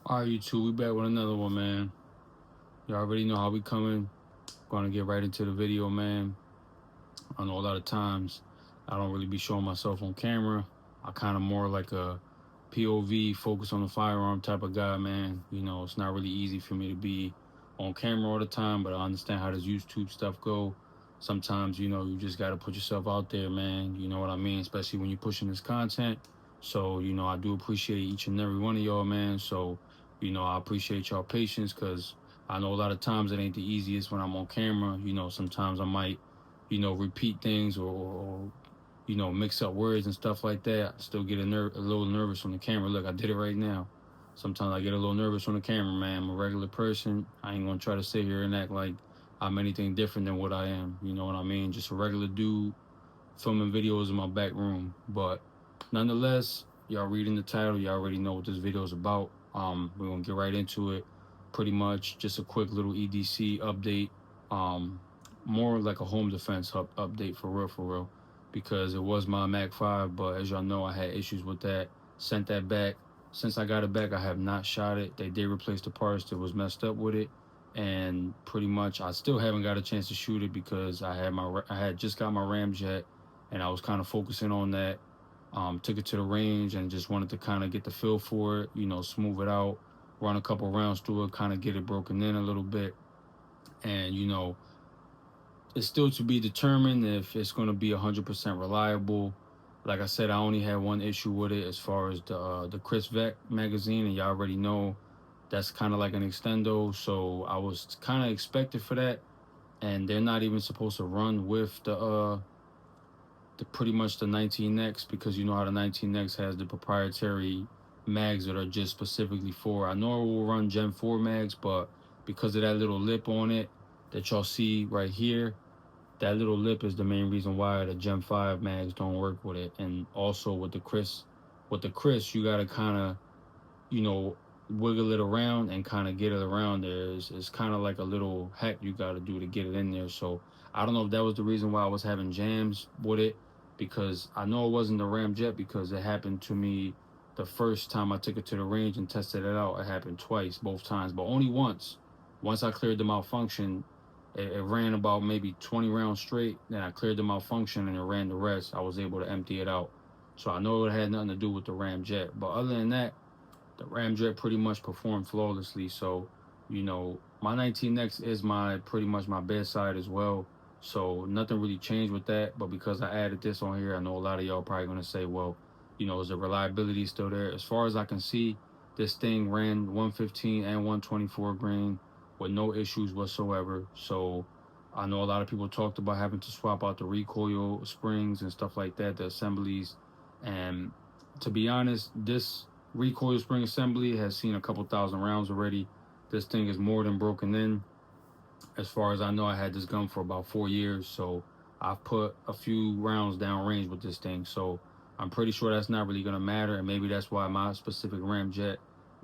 All right, you two, we back with another one, man. You already know how we coming. Gonna get right into the video, man. I know a lot of times I don't really be showing myself on camera. I kind of more like a POV, focus on the firearm type of guy, man. It's not really easy for me to be on camera all the time, but I understand how this YouTube stuff go. Sometimes, you just got to put yourself out there, man. You know what I mean? Especially when you're pushing this content. So, I do appreciate each and every one of y'all, man. So, I appreciate y'all patience because I know a lot of times it ain't the easiest when I'm on camera. Sometimes I might repeat things or mix up words and stuff like that. I still get a little nervous on the camera. Look, I did it right now. Sometimes I get a little nervous on the camera, man. I'm a regular person. I ain't gonna try to sit here and act like I'm anything different than what I am. You know what I mean? Just a regular dude filming videos in my back room. But nonetheless, y'all reading the title, y'all already know what this video is about. We're gonna get right into it. Pretty much just a quick little EDC update. Um, More like a home defense update for real, because it was my Mac 5, but as y'all know, I had issues with that. Sent that back. Since I got it back, I have not shot it. They did replace the parts that was messed up with it, and pretty much I still haven't got a chance to shoot it because I had just got my ramjet, and I was kind of focusing on that. Took it to the range and just wanted to kind of get the feel for it, smooth it out, run a couple rounds through it, kind of get it broken in a little bit, and it's still to be determined if it's going to be 100% reliable. Like I said, I only had one issue with it as far as the Chris Vec magazine, and y'all already know that's kind of like an extendo, so I was kind of expected for that, and they're not even supposed to run with the pretty much the 19X, because you know how the 19X has the proprietary mags that are just specifically for. I know it will run Gen 4 mags, but because of that little lip on it that y'all see right here, that little lip is the main reason why the Gen 5 mags don't work with it. And also with the Chris, you gotta kind of, you know, wiggle it around and kind of get it around there. It's kind of like a little hack you gotta do to get it in there. So I don't know if that was the reason why I was having jams with it, because I know it wasn't the Ramjet, because it happened to me the first time I took it to the range and tested it out. It happened twice, both times, but only once. Once I cleared the malfunction, it ran about maybe 20 rounds straight. Then I cleared the malfunction and it ran the rest. I was able to empty it out. So I know it had nothing to do with the Ramjet. But other than that, the Ramjet pretty much performed flawlessly. So, my 19X is my pretty much my bedside as well. So nothing really changed with that. But because I added this on here, I know a lot of y'all probably gonna say, well, is the reliability still there? As far as I can see, this thing ran 115 and 124 grain with no issues whatsoever. So I know a lot of people talked about having to swap out the recoil springs and stuff like that, the assemblies. And to be honest, this recoil spring assembly has seen a couple thousand rounds already. This thing is more than broken in. As far as I know, I had this gun for about 4 years, so I've put a few rounds down range with this thing. So I'm pretty sure that's not really gonna matter, and maybe that's why my specific Ramjet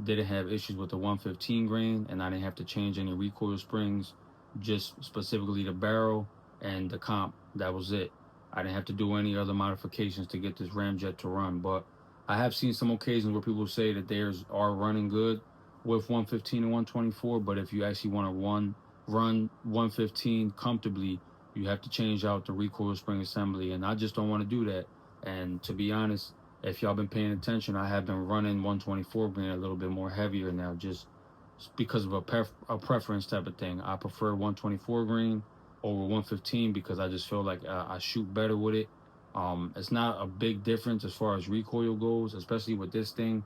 didn't have issues with the 115 grain, and I didn't have to change any recoil springs, just specifically the barrel and the comp. That was it. I didn't have to do any other modifications to get this Ramjet to run. But I have seen some occasions where people say that theirs are running good with 115 and 124, but if you actually want to run 115 comfortably, you have to change out the recoil spring assembly, and I just don't want to do that. And to be honest, if y'all been paying attention, I have been running 124 grain a little bit more heavier now, just because of a preference type of thing. I prefer 124 grain over 115 because I just feel like I shoot better with it. It's not a big difference as far as recoil goes, especially with this thing.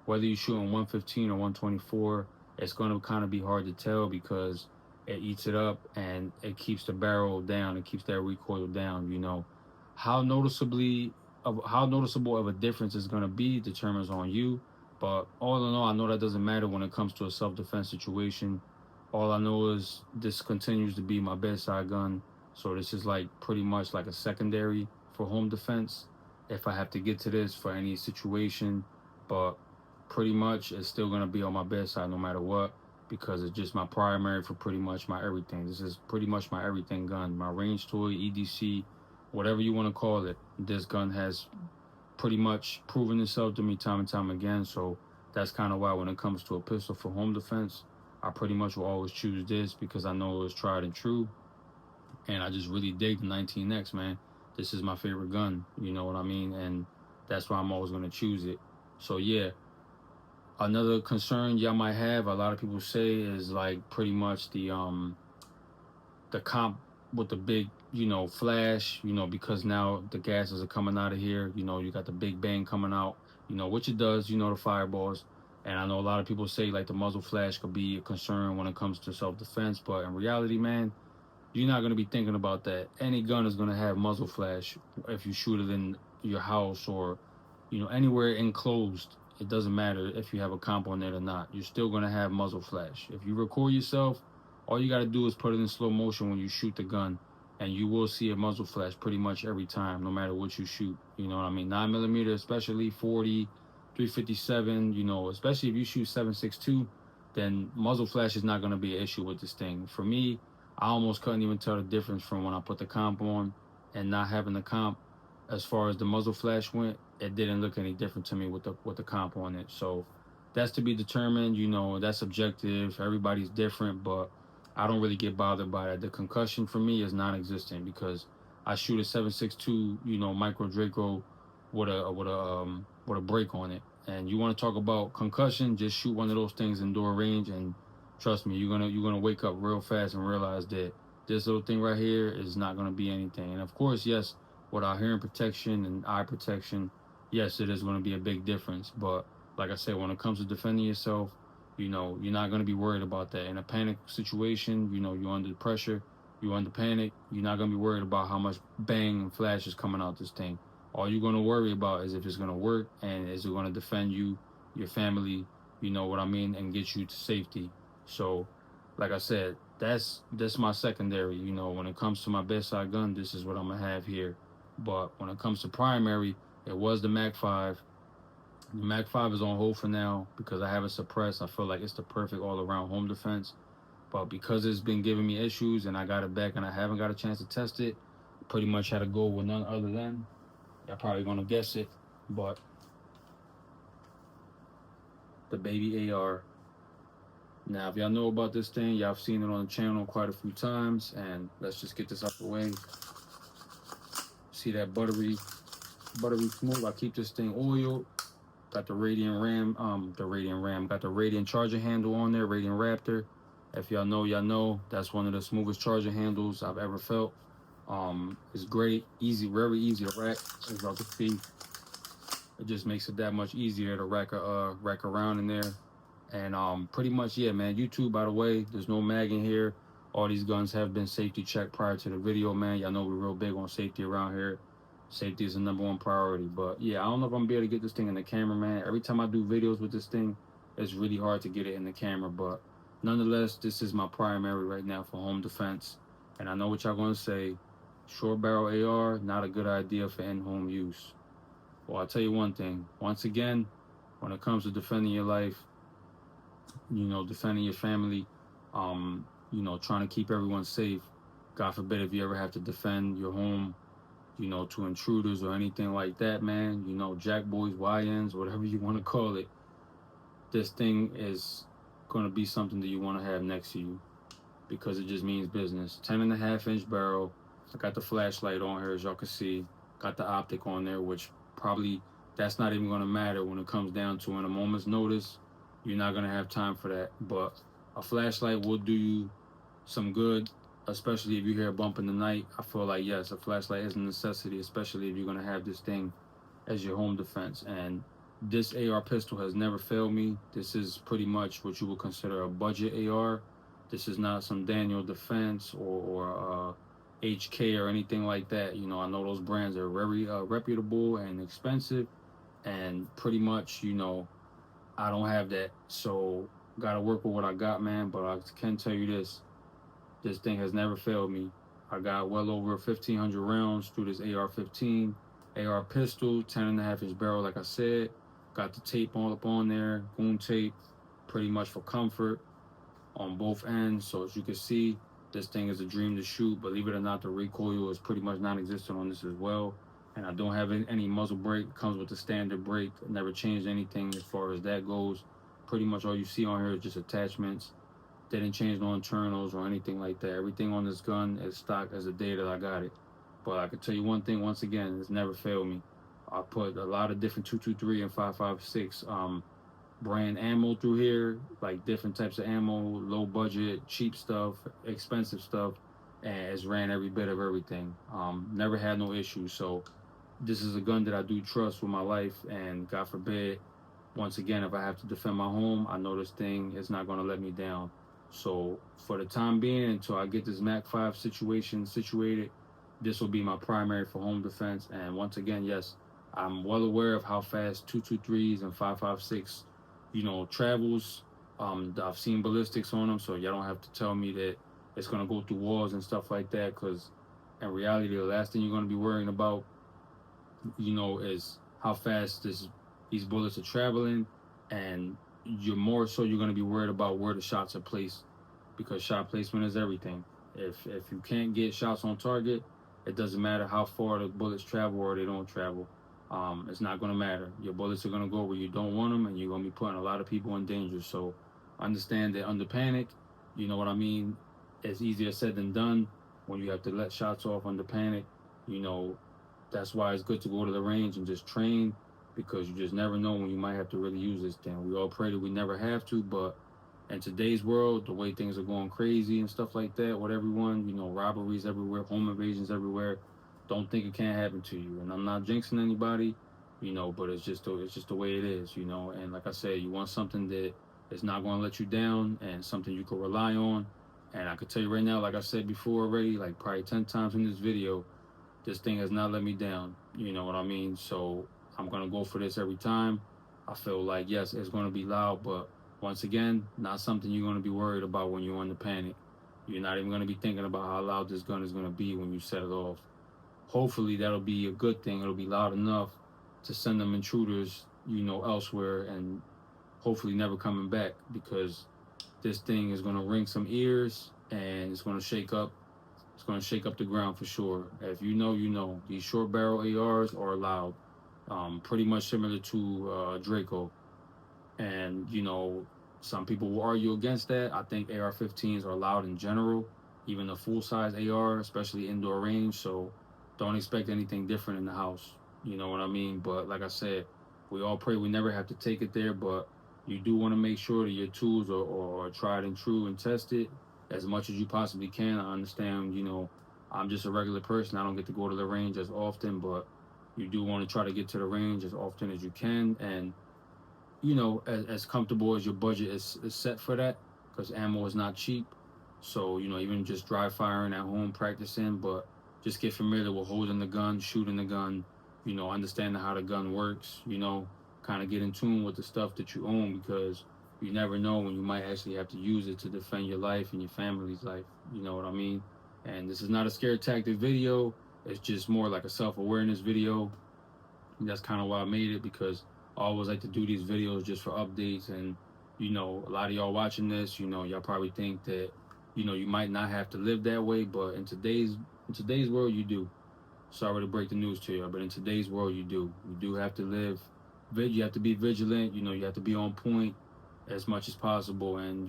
Whether you're shooting 115 or 124, it's going to kind of be hard to tell because it eats it up and it keeps the barrel down. It keeps that recoil down. How noticeably how noticeable of a difference is going to be determines on you. But all in all, I know that doesn't matter when it comes to a self-defense situation. All I know is this continues to be my bedside gun. So this is like pretty much like a secondary for home defense if I have to get to this for any situation. But pretty much it's still going to be on my bedside no matter what, because it's just my primary for pretty much my everything. This is pretty much my everything gun, my range toy, EDC, whatever you want to call it. This gun has pretty much proven itself to me time and time again. So that's kind of why when it comes to a pistol for home defense, I pretty much will always choose this because I know it's tried and true, and I just really dig the 19X, man. This is my favorite gun, you know what I mean? And that's why I'm always going to choose it. So, yeah, another concern y'all might have, a lot of people say, is like pretty much the comp with the big, flash, because now the gases are coming out of here. You got the big bang coming out, which it does, the fireballs. And I know a lot of people say like the muzzle flash could be a concern when it comes to self-defense, but in reality, man, you're not going to be thinking about that. Any gun is going to have muzzle flash if you shoot it in your house or, anywhere enclosed. It doesn't matter if you have a comp on it or not. You're still going to have muzzle flash. If you record yourself, all you got to do is put it in slow motion when you shoot the gun, and you will see a muzzle flash pretty much every time, no matter what you shoot. You know what I mean? 9mm, especially 40, 357, especially if you shoot 7.62, then muzzle flash is not going to be an issue with this thing. For me, I almost couldn't even tell the difference from when I put the comp on and not having the comp. As far as the muzzle flash went, it didn't look any different to me with the comp on it. So that's to be determined. That's subjective. Everybody's different, but I don't really get bothered by it. The concussion for me is non-existent because I shoot a 7.62, micro Draco with a break on it. And you want to talk about concussion? Just shoot one of those things indoor range, and trust me, you're gonna wake up real fast and realize that this little thing right here is not gonna be anything. And of course, yes, with our hearing protection and eye protection, yes, it is gonna be a big difference. But like I said, when it comes to defending yourself, you're not gonna be worried about that. In a panic situation, you're under pressure, you're under panic, you're not gonna be worried about how much bang and flash is coming out this thing. All you're gonna worry about is if it's gonna work and is it gonna defend you, your family, you know what I mean, and get you to safety. So, like I said, that's my secondary. When it comes to my bedside gun, this is what I'm gonna have here. But when it comes to primary, it was the Mac 5. The Mac 5 is on hold for now because I have it suppressed. I feel like it's the perfect all-around home defense. But because it's been giving me issues and I got it back and I haven't got a chance to test it, pretty much had to go with none other than, y'all probably gonna guess it, but the baby AR. Now, if y'all know about this thing, y'all have seen it on the channel quite a few times, and let's just get this out the way. See that buttery smooth? I keep this thing oiled. Got the Radiant Ram, got the Radiant charger handle on there, Radiant Raptor. If y'all know, y'all know. That's one of the smoothest charger handles I've ever felt. It's great, easy, very easy to rack, as y'all can see. It just makes it that much easier to rack around in there. And pretty much, yeah, man, YouTube, by the way, there's no mag in here. All these guns have been safety checked prior to the video, man. Y'all know we're real big on safety around here. Safety is the #1 priority. But yeah, I don't know if I'm gonna be able to get this thing in the camera, man. Every time I do videos with this thing, it's really hard to get it in the camera. But nonetheless, this is my primary right now for home defense. And I know what y'all gonna say. Short barrel AR, not a good idea for in-home use. Well, I'll tell you one thing. Once again, when it comes to defending your life, defending your family, trying to keep everyone safe. God forbid if you ever have to defend your home, to intruders or anything like that, man, jack boys, YNs, whatever you want to call it, this thing is going to be something that you want to have next to you because it just means business. 10.5-inch barrel. I got the flashlight on here, as y'all can see. Got the optic on there, which probably that's not even going to matter when it comes down to in a moment's notice. You're not going to have time for that. But a flashlight will do you some good, especially if you hear a bump in the night. I feel like, yes, a flashlight is a necessity, especially if you're going to have this thing as your home defense. And this AR pistol has never failed me. This is pretty much what you would consider a budget AR. This is not some Daniel Defense or HK or anything like that. I know those brands are very reputable and expensive, and pretty much, I don't have that. So gotta work with what I got, man. But I can tell you this thing has never failed me. I got well over 1,500 rounds through this AR-15 AR pistol, 10.5-inch barrel, like I said. Got the tape all up on there, goon tape, pretty much for comfort on both ends. So as you can see, this thing is a dream to shoot. Believe it or not, the recoil is pretty much non-existent on this as well. And I don't have any muzzle brake. It comes with the standard brake. Never changed anything as far as that goes. pretty much all you see on here is just attachments. They didn't change no internals or anything like that. Everything on this gun is stock as the day that I got it. But I can tell you one thing once again, it's never failed me. I put a lot of different 223 and 5.56 brand ammo through here, like different types of ammo, low budget, cheap stuff, expensive stuff, and it's ran every bit of everything. Never had no issues. So this is a gun that I do trust with my life, and God forbid, once again, if I have to defend my home, I know this thing is not going to let me down. So for the time being, until I get this Mac 5 situation situated, this will be my primary for home defense. And once again, yes, I'm well aware of how fast 223s and 5.56, travels. I've seen ballistics on them, so y'all don't have to tell me that it's gonna go through walls and stuff like that. Because in reality, the last thing you're gonna be worrying about, is how fast these bullets are traveling, and you're going to be worried about where the shots are placed, because shot placement is everything. If you can't get shots on target, it doesn't matter how far the bullets travel or they don't travel. It's not going to matter. Your bullets are going to go where you don't want them, and you're going to be putting a lot of people in danger. So understand that under panic, you know what I mean, it's easier said than done when you have to let shots off under panic. That's why it's good to go to the range and just train, because you just never know when you might have to really use this thing. We all pray that we never have to, but in today's world, the way things are going crazy and stuff like that with everyone, robberies everywhere, home invasions everywhere, don't think it can't happen to you. And I'm not jinxing anybody, but it's just the way it is, And like I said, you want something that is not going to let you down and something you can rely on. And I could tell you right now, like I said before already, like probably 10 times in this video, this thing has not let me down. You know what I mean? So I'm going to go for this every time. I feel like, yes, it's going to be loud, but once again, not something you're going to be worried about when you're under panic. You're not even going to be thinking about how loud this gun is going to be when you set it off. Hopefully that'll be a good thing. It'll be loud enough to send them intruders, elsewhere, and hopefully never coming back, because this thing is going to ring some ears, and it's going to shake up the ground for sure. If you know. These short barrel ARs are loud, pretty much similar to Draco. And, some people will argue against that. I think AR-15s are loud in general, even a full-size AR, especially indoor range. So don't expect anything different in the house. You know what I mean? But like I said, we all pray we never have to take it there, but you do want to make sure that your tools are tried and true and tested as much as you possibly can. I understand, I'm just a regular person. I don't get to go to the range as often, but you do want to try to get to the range as often as you can. And, as comfortable as your budget is set for that, because ammo is not cheap. So, even just dry firing at home, practicing, but just get familiar with holding the gun, shooting the gun, understanding how the gun works, kind of get in tune with the stuff that you own, because you never know when you might actually have to use it to defend your life and your family's life. You know what I mean? And this is not a scare tactic video. It's just more like a self-awareness video. And that's kind of why I made it, because I always like to do these videos just for updates. And, a lot of y'all watching this, y'all probably think that, you might not have to live that way. But in today's world, you do. Sorry to break the news to you, but in today's world, you do. You do have to live. You have to be vigilant. You have to be on point as much as possible. And,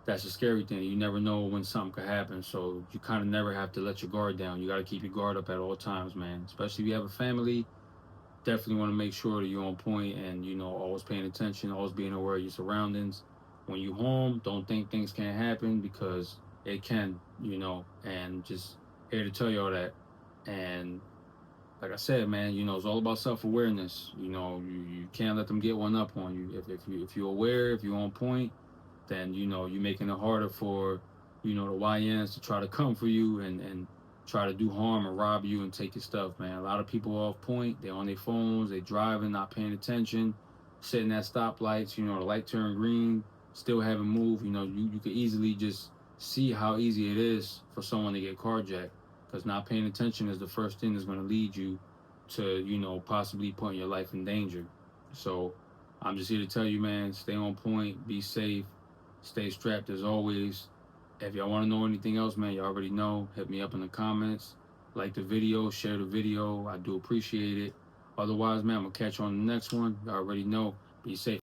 that's a scary thing. You never know when something could happen. So you kind of never have to let your guard down. You got to keep your guard up at all times, man. Especially if you have a family. Definitely want to make sure that you're on point and, always paying attention, always being aware of your surroundings. When you're home, don't think things can't happen, because it can, and just here to tell y'all that. And like I said, man, it's all about self-awareness. You can't let them get one up on you. If you're aware, if you're on point, then, you're making it harder for, the YNs to try to come for you and try to do harm and rob you and take your stuff, man. A lot of people are off point. They're on their phones. They driving, not paying attention, sitting at stoplights. The light turned green, still haven't moved. You could easily just see how easy it is for someone to get carjacked, because not paying attention is the first thing that's going to lead you to, possibly putting your life in danger. So I'm just here to tell you, man, stay on point, be safe, stay strapped as always. If y'all want to know anything else, man, you already know. Hit me up in the comments. Like the video, share the video. I do appreciate it. Otherwise, man, I'm going to catch you on the next one. You already know. Be safe.